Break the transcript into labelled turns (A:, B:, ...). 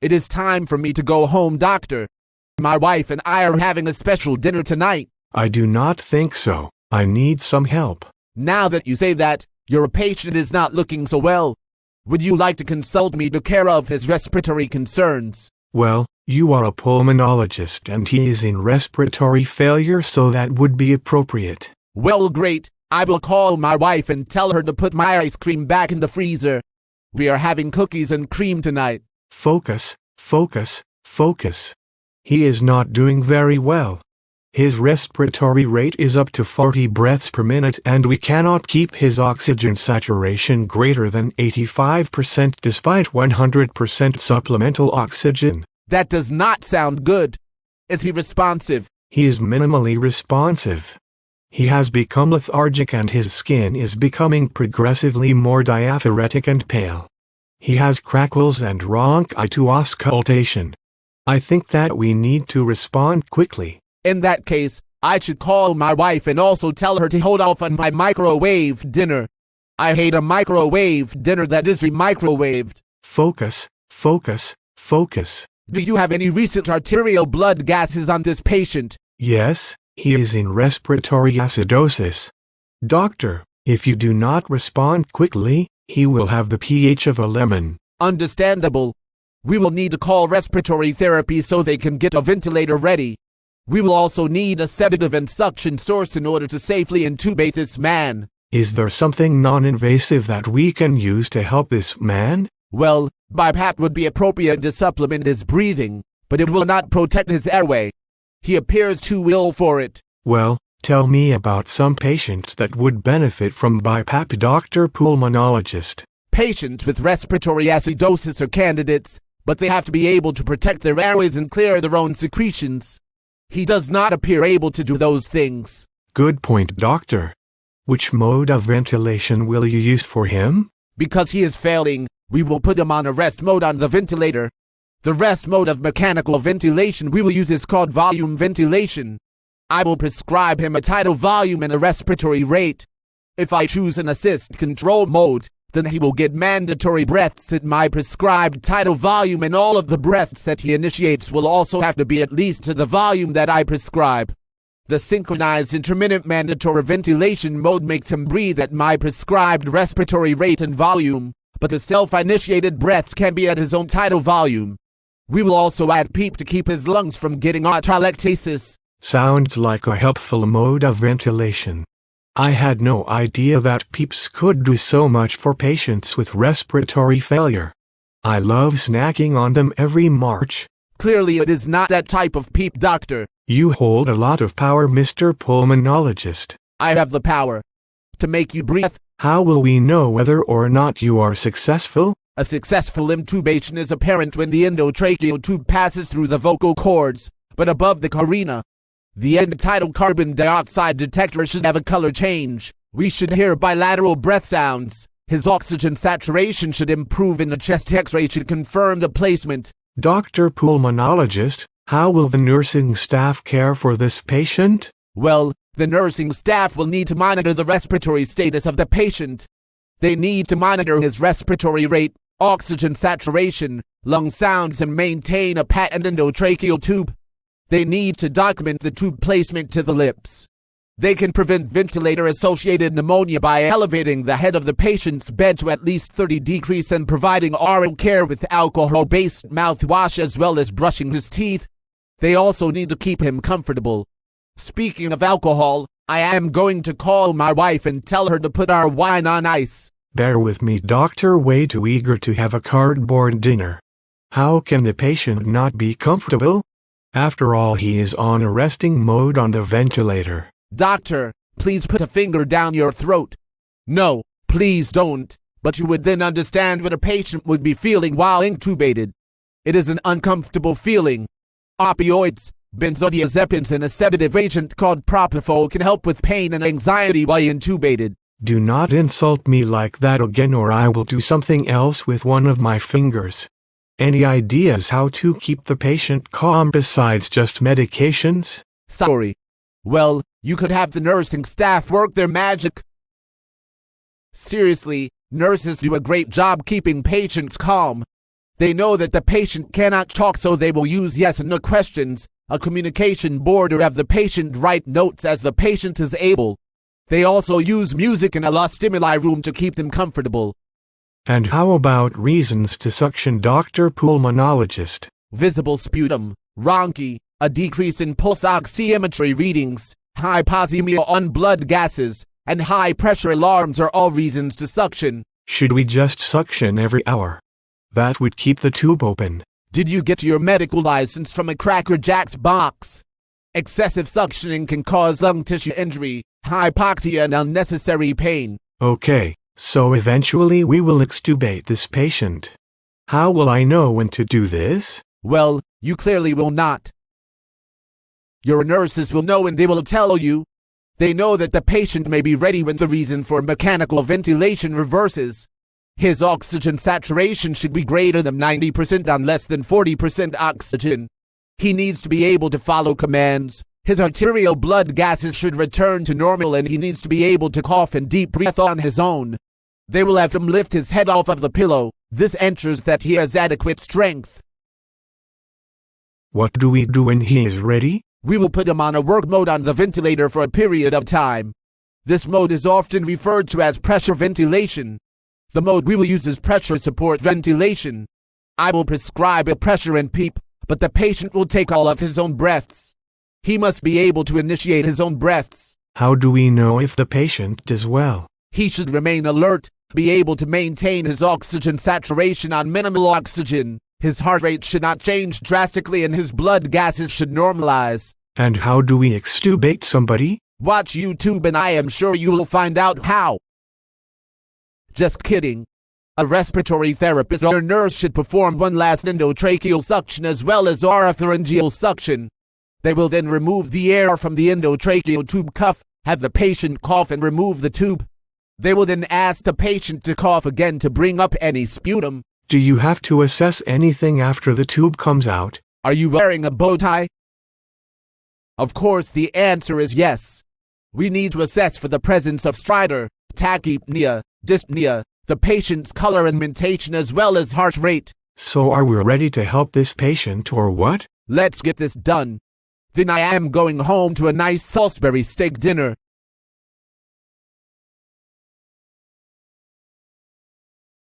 A: It is time for me to go home, doctor. My wife and I are having a special dinner tonight.
B: I do not think so. I need some help.
A: Now that you say that, your patient is not looking so well. Would you like to consult me to care of his respiratory concerns?
B: Well, you are a pulmonologist and he is in respiratory failure, so that would be appropriate.
A: Well, great. I will call my wife and tell her to put my ice cream back in the freezer. We are having cookies and cream tonight.
B: Focus, focus, focus. He is not doing very well. His respiratory rate is up to 40 breaths per minute and we cannot keep his oxygen saturation greater than 85% despite 100% supplemental oxygen.
A: That does not sound good. Is he responsive?
B: He is minimally responsive. He has become lethargic and his skin is becoming progressively more diaphoretic and pale. He has crackles and rhonchi to auscultation. I think that we need to respond quickly.
A: In that case, I should call my wife and also tell her to hold off on my microwave dinner. I hate a microwave dinner that is re-microwaved.
B: Focus, focus, focus.
A: Do you have any recent arterial blood gases on this patient?
B: Yes, he is in respiratory acidosis. Doctor, if you do not respond quickly, he will have the pH of a lemon.
A: Understandable. We will need to call respiratory therapy so they can get a ventilator ready. We will also need a sedative and suction source in order to safely intubate this man.
B: Is there something non-invasive that we can use to help this man?
A: Well, BiPAP would be appropriate to supplement his breathing, but it will not protect his airway. He appears too ill for it.
B: Well, tell me about some patients that would benefit from BiPAP, Dr. Pulmonologist.
A: Patients with respiratory acidosis are candidates, but they have to be able to protect their airways and clear their own secretions. He does not appear able to do those things.
B: Good point, doctor. Which mode of ventilation will you use for him?
A: Because he is failing, we will put him on a rest mode on the ventilator. The rest mode of mechanical ventilation we will use is called volume ventilation. I will prescribe him a tidal volume and a respiratory rate. If I choose an assist control mode, then he will get mandatory breaths at my prescribed tidal volume, and all of the breaths that he initiates will also have to be at least to the volume that I prescribe. The synchronized intermittent mandatory ventilation mode makes him breathe at my prescribed respiratory rate and volume, but the self-initiated breaths can be at his own tidal volume. We will also add PEEP to keep his lungs from getting autolactasis.
B: Sounds like a helpful mode of ventilation. I had no idea that PEEPs could do so much for patients with respiratory failure. I love snacking on them every March.
A: Clearly it is not that type of PEEP, doctor.
B: You hold a lot of power, Mr. Pulmonologist.
A: I have the power to make you breathe.
B: How will we know whether or not you are successful?
A: A successful intubation is apparent when the endotracheal tube passes through the vocal cords, but above the carina. The end-tidal carbon dioxide detector should have a color change. We should hear bilateral breath sounds. His oxygen saturation should improve and the chest X-ray should confirm the placement.
B: Dr. Pulmonologist, how will the nursing staff care for this patient?
A: Well, the nursing staff will need to monitor the respiratory status of the patient. They need to monitor his respiratory rate, oxygen saturation, lung sounds, and maintain a patent endotracheal tube. They need to document the tube placement to the lips. They can prevent ventilator-associated pneumonia by elevating the head of the patient's bed to at least 30 degrees and providing oral care with alcohol-based mouthwash as well as brushing his teeth. They also need to keep him comfortable. Speaking of alcohol, I am going to call my wife and tell her to put our wine on ice.
B: Bear with me, doctor. Way too eager to have a cardboard dinner. How can the patient not be comfortable? After all, he is on a resting mode on the ventilator.
A: Doctor, please put a finger down your throat. No, please don't, but you would then understand what a patient would be feeling while intubated. It is an uncomfortable feeling. Opioids, benzodiazepines, and a sedative agent called propofol can help with pain and anxiety while intubated.
B: Do not insult me like that again, or I will do something else with one of my fingers. Any ideas how to keep the patient calm besides just medications?
A: Sorry. Well, you could have the nursing staff work their magic. Seriously, nurses do a great job keeping patients calm. They know that the patient cannot talk, so they will use yes and no questions, a communication board, or have the patient write notes as the patient is able. They also use music in a low stimuli room to keep them comfortable.
B: And how about reasons to suction, Dr. Pulmonologist?
A: Visible sputum, rhonchi, a decrease in pulse oximetry readings, hypoxemia on blood gases, and high pressure alarms are all reasons to suction.
B: Should we just suction every hour? That would keep the tube open.
A: Did you get your medical license from a Cracker Jacks box? Excessive suctioning can cause lung tissue injury, hypoxia, and unnecessary pain.
B: Okay, so eventually we will extubate this patient. How will I know when to do this?
A: Well, you clearly will not. Your nurses will know and they will tell you. They know that the patient may be ready when the reason for mechanical ventilation reverses. His oxygen saturation should be greater than 90% on less than 40% oxygen. He needs to be able to follow commands. His arterial blood gases should return to normal, and he needs to be able to cough and deep breath on his own. They will have him lift his head off of the pillow. This ensures that he has adequate strength.
B: What do we do when he is ready?
A: We will put him on a work mode on the ventilator for a period of time. This mode is often referred to as pressure ventilation. The mode we will use is pressure support ventilation. I will prescribe a pressure and PEEP, but the patient will take all of his own breaths. He must be able to initiate his own breaths.
B: How do we know if the patient is well?
A: He should remain alert, be able to maintain his oxygen saturation on minimal oxygen. His heart rate should not change drastically and his blood gases should normalize.
B: And how do we extubate somebody?
A: Watch YouTube and I am sure you will find out how. Just kidding. A respiratory therapist or nurse should perform one last endotracheal suction as well as oropharyngeal suction. They will then remove the air from the endotracheal tube cuff, have the patient cough and remove the tube. They will then ask the patient to cough again to bring up any sputum.
B: Do you have to assess anything after the tube comes out?
A: Are you wearing a bow tie? Of course, the answer is yes. We need to assess for the presence of stridor, tachypnea, dyspnea, the patient's color and mentation as well as heart rate.
B: So are we ready to help this patient or what?
A: Let's get this done. Then I am going home to a nice Salisbury steak dinner.